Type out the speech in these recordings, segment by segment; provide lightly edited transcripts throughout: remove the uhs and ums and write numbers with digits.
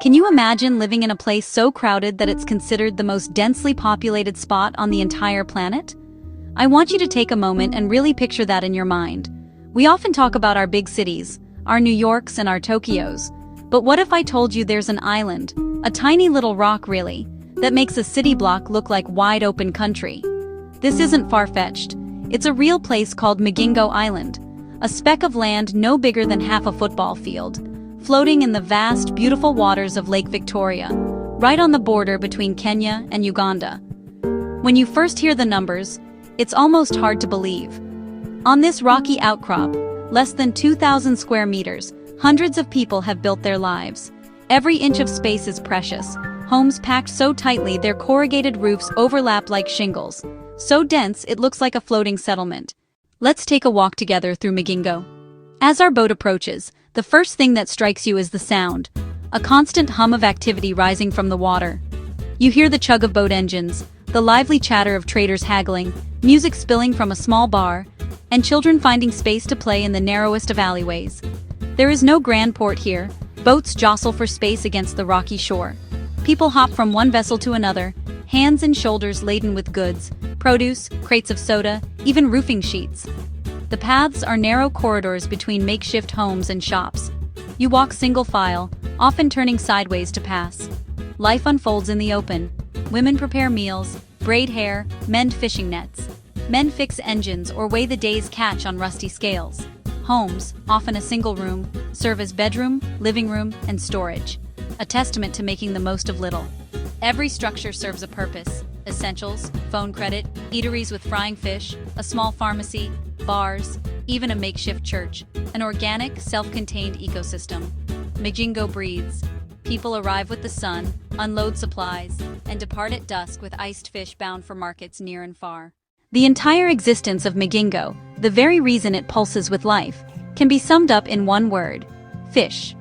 Can you imagine living in a place so crowded that it's considered the most densely populated spot on the entire planet? I want you to take a moment and really picture that in your mind. We often talk about our big cities, our New Yorks and our Tokyos. But what if I told you there's an island, a tiny little rock really, that makes a city block look like wide open country? This isn't far-fetched. It's a real place called Migingo Island, a speck of land no bigger than half a football field, floating in the vast, beautiful waters of Lake Victoria, right on the border between Kenya and Uganda. When you first hear the numbers, it's almost hard to believe. On this rocky outcrop, less than 2,000 square meters, hundreds of people have built their lives. Every inch of space is precious, homes packed so tightly their corrugated roofs overlap like shingles, so dense it looks like a floating settlement. Let's take a walk together through Migingo. As our boat approaches, the first thing that strikes you is the sound, a constant hum of activity rising from the water. You hear the chug of boat engines, the lively chatter of traders haggling, music spilling from a small bar, and children finding space to play in the narrowest of alleyways. There is no grand port here. Boats jostle for space against the rocky shore. People hop from one vessel to another, hands and shoulders laden with goods, produce, crates of soda, even roofing sheets. The paths are narrow corridors between makeshift homes and shops. You walk single file, often turning sideways to pass. Life unfolds in the open. Women prepare meals, braid hair, mend fishing nets. Men fix engines or weigh the day's catch on rusty scales. Homes, often a single room, serve as bedroom, living room, and storage, a testament to making the most of little. Every structure serves a purpose: essentials, phone credit, eateries with frying fish, a small pharmacy, bars, even a makeshift church, an organic, self-contained ecosystem. Migingo breathes. People arrive with the sun, unload supplies, and depart at dusk with iced fish bound for markets near and far. The entire existence of Migingo, the very reason it pulses with life, can be summed up in one word: fish.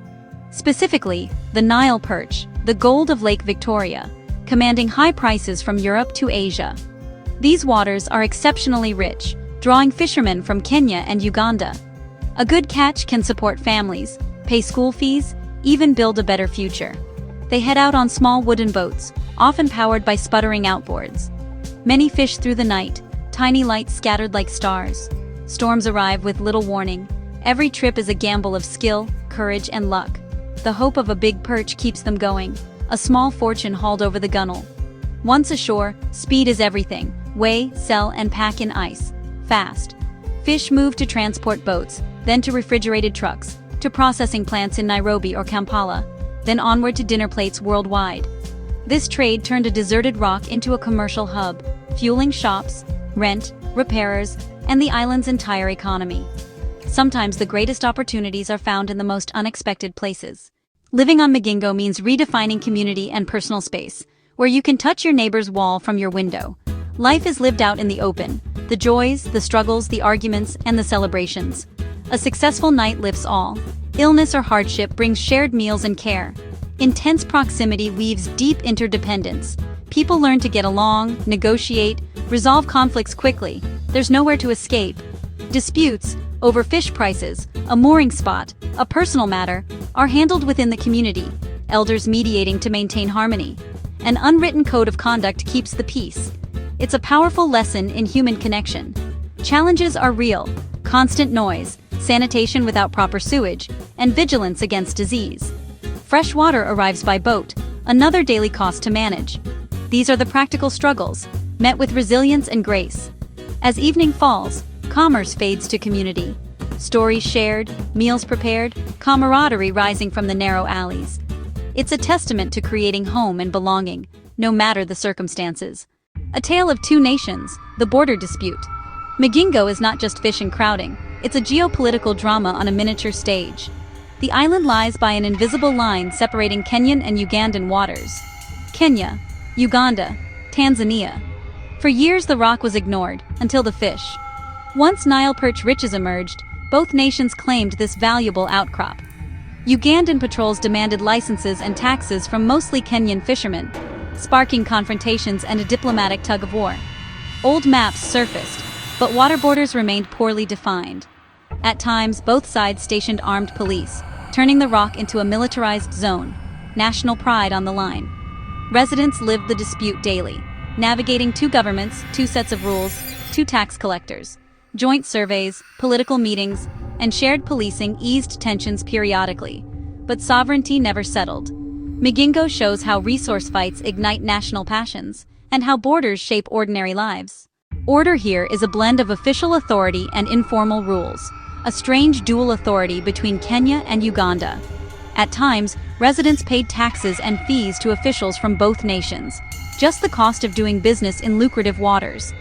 Specifically, the Nile perch, the gold of Lake Victoria, commanding high prices from Europe to Asia. These waters are exceptionally rich, drawing fishermen from Kenya and Uganda. A good catch can support families, pay school fees, even build a better future. They head out on small wooden boats, often powered by sputtering outboards. Many fish through the night, tiny lights scattered like stars. Storms arrive with little warning. Every trip is a gamble of skill, courage, and luck. The hope of a big perch keeps them going, a small fortune hauled over the gunwale. Once ashore, speed is everything. Weigh, sell, and pack in ice. Fast. Fish move to transport boats, then to refrigerated trucks, to processing plants in Nairobi or Kampala, then onward to dinner plates worldwide. This trade turned a deserted rock into a commercial hub, fueling shops, rent, repairers, and the island's entire economy. Sometimes the greatest opportunities are found in the most unexpected places. Living on Migingo means redefining community and personal space, where you can touch your neighbor's wall from your window. Life is lived out in the open, the joys, the struggles, the arguments, and the celebrations. A successful night lifts all. Illness or hardship brings shared meals and care. Intense proximity weaves deep interdependence. People learn to get along, negotiate, resolve conflicts quickly. There's nowhere to escape. Disputes over fish prices, a mooring spot, a personal matter, are handled within the community, elders mediating to maintain harmony. An unwritten code of conduct keeps the peace. It's a powerful lesson in human connection. Challenges are real: constant noise, sanitation without proper sewage, and vigilance against disease. Fresh water arrives by boat, another daily cost to manage. These are the practical struggles, met with resilience and grace. As evening falls, commerce fades to community. Stories shared, meals prepared, camaraderie rising from the narrow alleys. It's a testament to creating home and belonging, no matter the circumstances. A tale of two nations, the border dispute. Migingo is not just fish and crowding, it's a geopolitical drama on a miniature stage. The island lies by an invisible line separating Kenyan and Ugandan waters. Kenya, Uganda, Tanzania. For years the rock was ignored, until the fish. Once Nile perch riches emerged, both nations claimed this valuable outcrop. Ugandan patrols demanded licenses and taxes from mostly Kenyan fishermen, sparking confrontations and a diplomatic tug-of-war. Old maps surfaced, but water borders remained poorly defined. At times, both sides stationed armed police, turning the rock into a militarized zone. national pride on the line. Residents lived the dispute daily, navigating two governments, two sets of rules, two tax collectors. Joint surveys, political meetings, and shared policing eased tensions periodically, but sovereignty never settled. Migingo shows how resource fights ignite national passions, and how borders shape ordinary lives. Order here is a blend of official authority and informal rules, a strange dual authority between Kenya and Uganda. At times, residents paid taxes and fees to officials from both nations, just the cost of doing business in lucrative waters.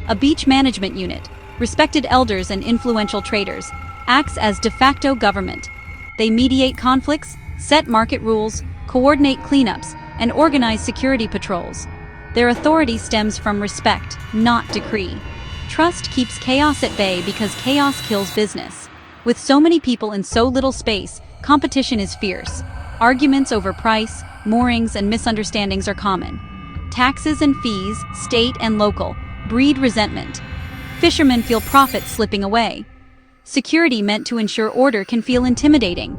A beach management unit, respected elders and influential traders, acts as de facto government. They mediate conflicts, set market rules, coordinate cleanups, and organize security patrols. Their authority stems from respect, not decree. Trust keeps chaos at bay because chaos kills business. With so many people in so little space, competition is fierce. Arguments over price, moorings, and misunderstandings are common. Taxes and fees, state and local, breed resentment. Fishermen feel profits slipping away. Security meant to ensure order can feel intimidating.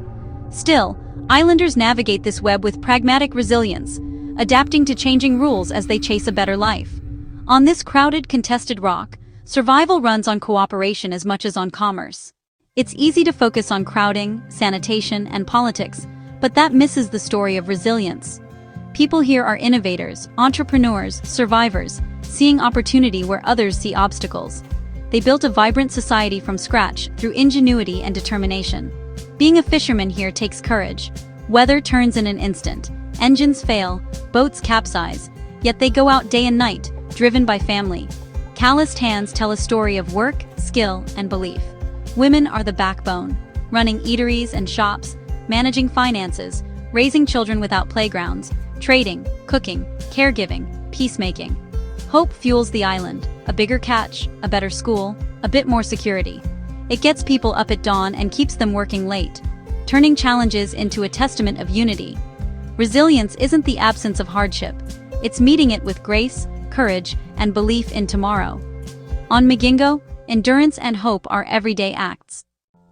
Still, islanders navigate this web with pragmatic resilience, adapting to changing rules as they chase a better life. On this crowded, contested rock, survival runs on cooperation as much as on commerce. It's easy to focus on crowding, sanitation, and politics, but that misses the story of resilience. People here are innovators, entrepreneurs, survivors, seeing opportunity where others see obstacles. They built a vibrant society from scratch through ingenuity and determination. Being a fisherman here takes courage. Weather turns in an instant. Engines fail, boats capsize, yet they go out day and night, driven by family. Calloused hands tell a story of work, skill, and belief. Women are the backbone, running eateries and shops, managing finances, raising children without playgrounds, trading, cooking, caregiving, peacemaking. Hope fuels the island, a bigger catch, a better school, a bit more security. It gets people up at dawn and keeps them working late, turning challenges into a testament of unity. Resilience isn't the absence of hardship, it's meeting it with grace, courage, and belief in tomorrow. On Migingo, endurance and hope are everyday acts.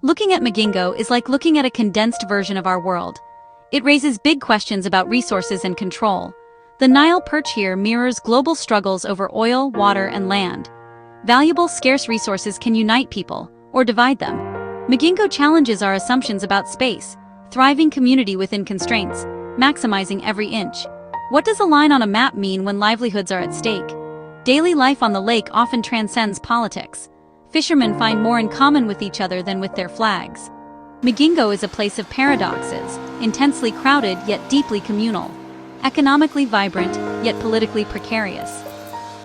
Looking at Migingo is like looking at a condensed version of our world. It raises big questions about resources and control. The Nile perch here mirrors global struggles over oil, water, and land. Valuable, scarce resources can unite people, or divide them. Migingo challenges our assumptions about space, thriving community within constraints, maximizing every inch. What does a line on a map mean when livelihoods are at stake? Daily life on the lake often transcends politics. Fishermen find more in common with each other than with their flags. Migingo is a place of paradoxes, intensely crowded yet deeply communal, economically vibrant yet politically precarious.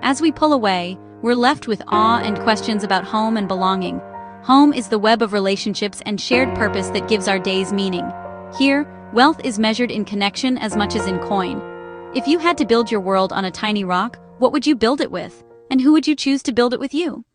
As we pull away, we're left with awe and questions about home and belonging. Home is the web of relationships and shared purpose that gives our days meaning. Here, wealth is measured in connection as much as in coin. If you had to build your world on a tiny rock, what would you build it with? And who would you choose to build it with you?